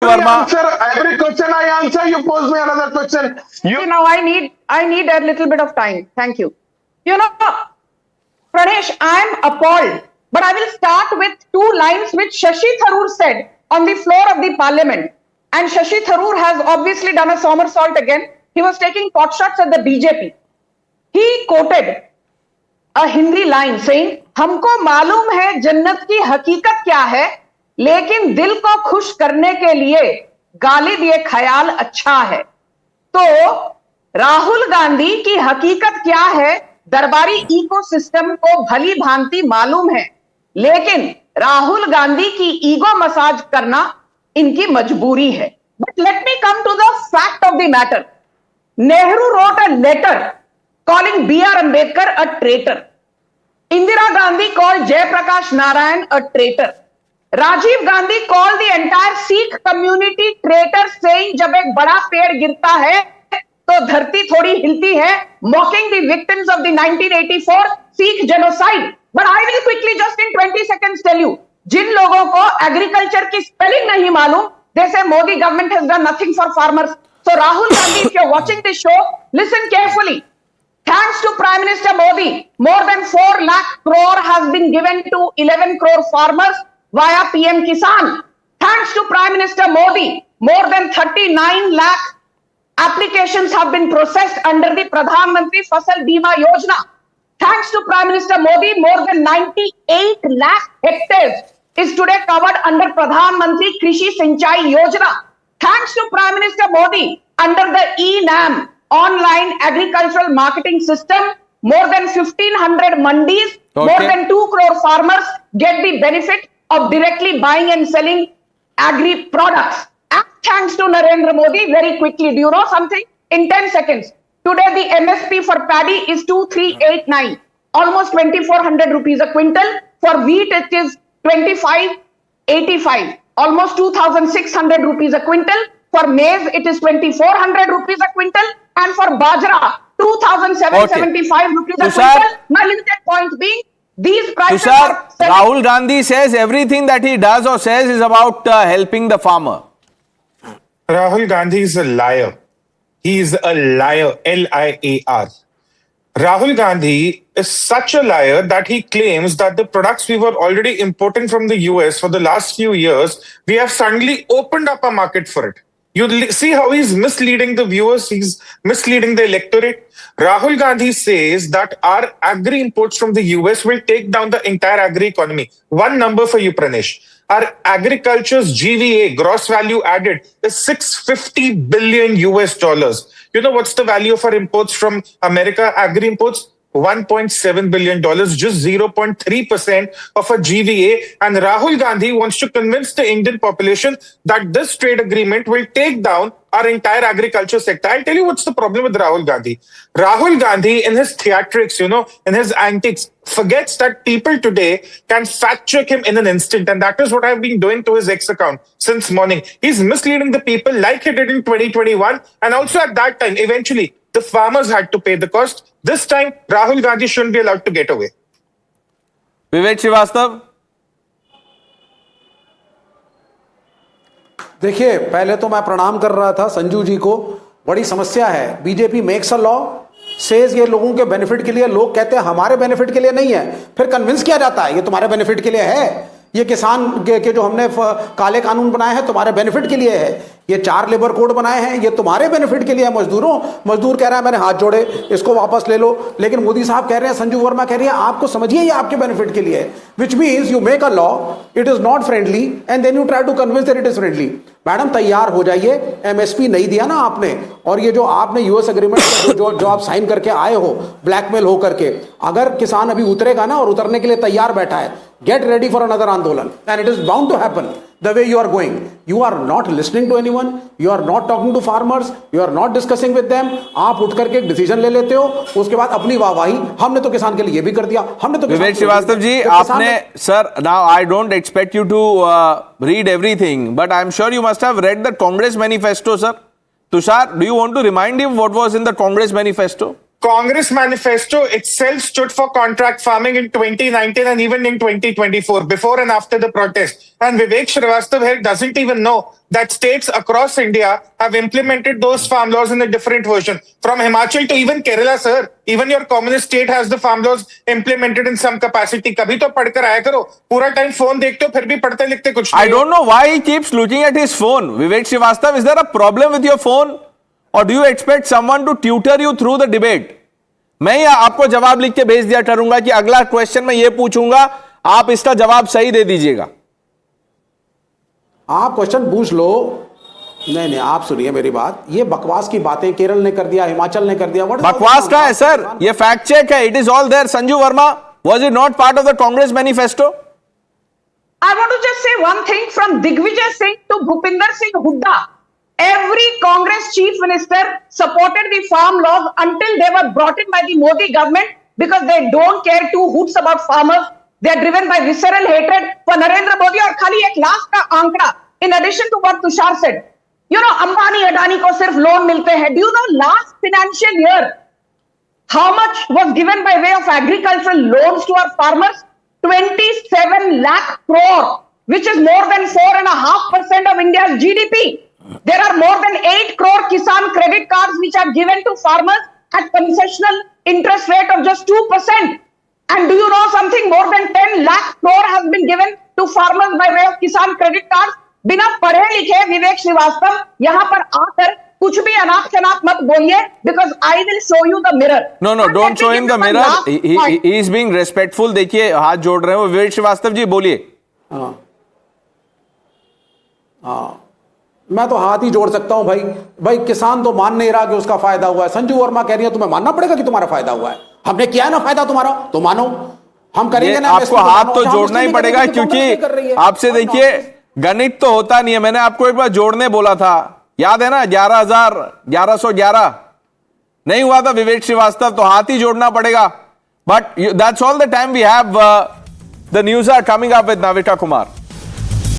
Every question I answer, you pose me another question. Now I need a little bit of time. Thank you. Pranesh, I am appalled. But I will start with two lines which Shashi Tharoor said on the floor of the parliament. And Shashi Tharoor has obviously done a somersault again. He was taking pot shots at the BJP. He quoted a Hindi line saying, हमको मालूम है जन्नत की हकीकत क्या है, लेकिन दिल को खुश करने के लिए गाली दिए ख्याल अच्छा है। तो राहुल गांधी की हकीकत क्या है, दरबारी इकोसिस्टम को भली भांति मालूम है, लेकिन राहुल गांधी की ईगो मसाज करना इनकी मजबूरी है। But let me come to the fact of the matter. Nehru wrote a letter calling B.R. Ambedkar a traitor. Indira Gandhi called Jayaprakash Narayan a traitor. Rajiv Gandhi called the entire Sikh community traitor, saying जब एक बड़ा पेड़ गिरता है तो धरती थोड़ी हिलती है, mocking the victims of the 1984 Sikh genocide. But I will quickly just in 20 seconds tell you, जिन लोगों को agriculture की spelling नहीं मालूम, they say Modi government has done nothing for farmers. So Rahul Gandhi, if you're watching this show, listen carefully. Thanks to Prime Minister Modi, more than 4 lakh crore has been given to 11 crore farmers via PM Kisan. Thanks to Prime Minister Modi, more than 39 lakh applications have been processed under the Pradhan Mantri Fasal Bima Yojana. Thanks to Prime Minister Modi, more than 98 lakh hectares is today covered under Pradhan Mantri Krishi Sinchai Yojana. Thanks to Prime Minister Modi, under the eNAM, online agricultural marketing system, more than 1,500 mandis, more than 2 crore farmers get the benefit of directly buying and selling agri products. And thanks to Narendra Modi, very quickly, do you know something? In 10 seconds, today the MSP for paddy is 2,389, almost 2,400 rupees a quintal. For wheat, it is 2,585, almost 2,600 rupees a quintal. For maize, it is 2,400 rupees a quintal. And for bajra, 2,775 rupees a quintal. My limited point being, these prices are... Rahul Gandhi says everything that he does or says is about helping the farmer. Rahul Gandhi is a liar. He is a liar, L-I-A-R. Rahul Gandhi is such a liar that he claims that the products we were already importing from the US for the last few years, we have suddenly opened up a market for it. You see how he's misleading the viewers, he's misleading the electorate. Rahul Gandhi says that our agri imports from the US will take down the entire agri economy. One number for you, Pranesh. Our agriculture's GVA, gross value added, is $650 billion US. You know what's the value of our imports from America, agri imports? $1.7 billion, just 0.3% of a GVA. And Rahul Gandhi wants to convince the Indian population that this trade agreement will take down our entire agriculture sector. I'll tell you what's the problem with Rahul Gandhi. Rahul Gandhi, in his theatrics, in his antics, forgets that people today can fact check him in an instant. And that is what I've been doing to his X account since morning. He's misleading the people like he did in 2021. And also at that time, eventually, the farmers had to pay the cost. This time, Rahul Gandhi shouldn't be allowed to get away. विवेक श्रीवास्तव, देखिए, पहले तो मैं प्रणाम कर रहा था संजू जी को। बड़ी समस्या है। BJP makes a law, says ये लोगों के बेनिफिट के लिए, लोग कहते हैं हमारे बेनिफिट के लिए नहीं है, फिर कन्विंस किया जाता है ये तुम्हारे बेनिफिट के लिए है। ये किसान के जो हमने काले कानून बनाए हैं तुम्हारे बेनिफिट के लिए है। ये 4 लेबर कोड बनाए हैं ये तुम्हारे बेनिफिट के लिए है। मजदूर कह रहा है मैंने हाथ जोड़े, इसको वापस ले लो। लेकिन मोदी साहब कह रहे हैं, संजू वर्मा कह रही है आपको समझिए ये आपके बेनिफिट के लिए है। Which means you make a law, it is not friendly and then you try to convince that it is friendly. Madam तैयार हो जाइए, एमएसपी नहीं दिया ना आपने, और ये जो आपने यूएस एग्रीमेंट जो आप साइन करके आए हो ब्लैकमेल हो करके, अगर किसान अभी उतरेगा ना और उतरने के लिए तैयार बैठा है, get ready for another आंदोलन and it is bound to happen the way you are going. You are not listening to anyone, you are not talking to farmers, you are not discussing with them. आप उठ करके एक decision ले लेते हो, उसके बाद अपनी वाहवाही, हमने तो किसान के लिए ये भी कर दिया, हमने तो। विवेक श्रीवास्तव जी, आपने sir, now I don't expect you to read everything, but I'm sure you must have read the Congress manifesto, sir. Tushar, do you want to remind him what was in the Congress manifesto? Congress manifesto itself stood for contract farming in 2019 and even in 2024, before and after the protest. And Vivek Srivastava here doesn't even know that states across India have implemented those farm laws in a different version. From Himachal to even Kerala, sir, even your communist state has the farm laws implemented in some capacity. कभी तो पढ़कर आया करो. पूरा time phone देखते हो, फिर भी पढ़ते लिखते कुछ नहीं. I don't know why he keeps looking at his phone. Vivek Srivastava, is there a problem with your phone? Or do you expect someone to tutor you through the debate? मैं ही आपको जवाब लिख के भेज दिया करूंगा कि अगला क्वेश्चन मैं ये पूछूंगा, आप इसका जवाब सही दे दीजिएगा. आप क्वेश्चन पूछ लो. नहीं नहीं, आप सुनिए मेरी बात. ये बकवास की बातें केरल ने कर दिया, हिमाचल ने कर दिया. बकवास का है सर, ये फैक्ट चेक है. It is all there. Sanju Verma, was it not part of the Congress manifesto? I want to just say one thing from Digvijay Singh to Bhupinder Singh Hooda. Every Congress chief minister supported the farm laws until they were brought in by the Modi government because they don't care two hoots about farmers. They are driven by visceral hatred for Narendra Modi. और खाली एक last का आंकड़ा, in addition to what Tushar said, you know, Ambani Adani को सिर्फ loan मिलते हैं. Do you know last financial year how much was given by way of agricultural loans to our farmers? 27 lakh crore, which is more than 4.5% of India's GDP. There are more than 8 crore Kisan credit cards which are given to farmers at concessional interest rate of just 2%. And do you know something? More than 10 lakh crore has been given to farmers by way of Kisan credit cards. बिना पढ़े लिखे विवेक श्रीवास्तव यहाँ पर आकर कुछ भी अनाप शनाप मत बोलिए, because I will show you the mirror. No, don't show him the mirror. He is being respectful. देखिए हाथ जोड़ रहे हो विवेक श्रीवास्तव जी, बोलिए. हाँ, मैं तो हाथ ही जोड़ सकता हूं भाई. किसान तो मान नहीं रहा कि उसका फायदा हुआ है. संजू वर्मा कह रही है तुम्हें मानना पड़ेगा कि तुम्हारा फायदा हुआ है. हमने किया है ना फायदा तुम्हारा, तो मानो. हम करेंगे ना. आपको हाथ तो जोड़ना ही पड़ेगा, क्योंकि आपसे देखिए गणित तो होता नहीं है. मैंने आपको एक बार जोड़ने बोला था, याद है ना? 11,1111 नहीं हुआ था विवेक श्रीवास्तव, तो हाथ ही जोड़ना पड़ेगा. But that's all the time we have. The news are coming up with Navita Kumar.